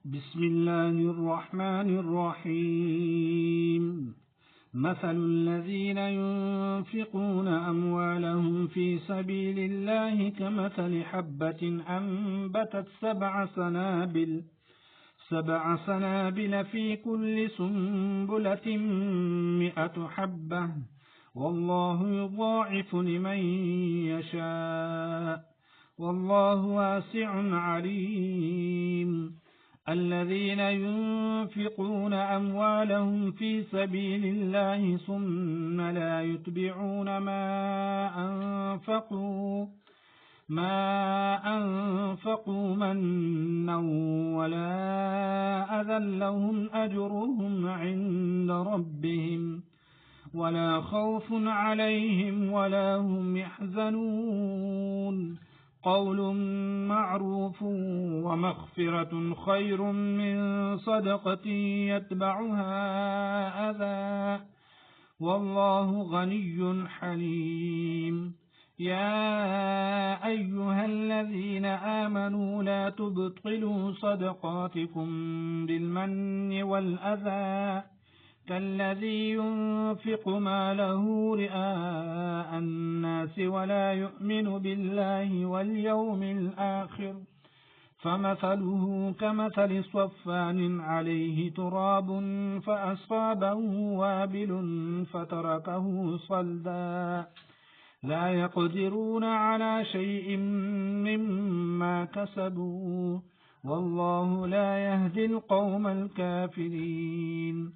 بسم الله الرحمن الرحيم. مثل الذين ينفقون أموالهم في سبيل الله كمثل حبة أنبتت سبع سنابل في كل سنبلة 100 حبة، والله يضاعف لمن يشاء، والله واسع عليم. الذين ينفقون أموالهم في سبيل الله ثم لا يتبعون ما أنفقوا منا ولا أذى لهم أجرهم عند ربهم ولا خوف عليهم ولا هم يحزنون. قول معروف ومغفرة خير من صدقة يتبعها أذى، والله غني حليم. يا أيها الذين آمنوا لا تبطلوا صدقاتكم بالمن والأذى كالذي ينفق ماله رئاء الناس ولا يؤمن بالله واليوم الآخر، فمثله كمثل صفان عليه تراب فأصابه وابل فتركه صلدا، لا يقدرون على شيء مما كسبوا، والله لا يهدي القوم الكافرين.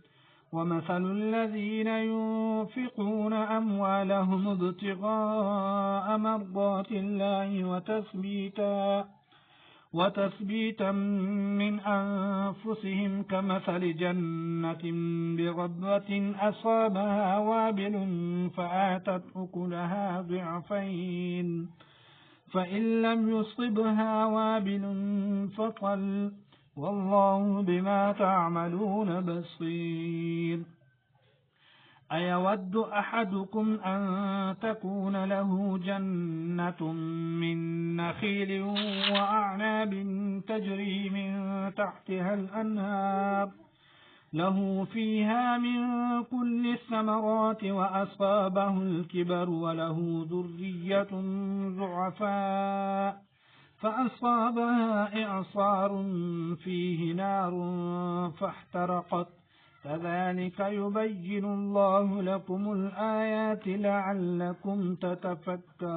ومثل الذين ينفقون أموالهم ابتغاء مرضات الله وتثبيتا من أنفسهم كمثل جنة بربوة أصابها وابل فآتت أكلها ضعفين، فإن لم يصبها وابل فطل، والله بما تعملون بصير. أيود أحدكم أن تكون له جنة من نخيل وأعناب تجري من تحتها الأنهار له فيها من كل الثمرات وأصابه الكبر وله ذرية ضعفاء فأصابها إعصار فيه نار فاحترقت، كذلك يبين الله لكم الآيات لعلكم تتفكرون.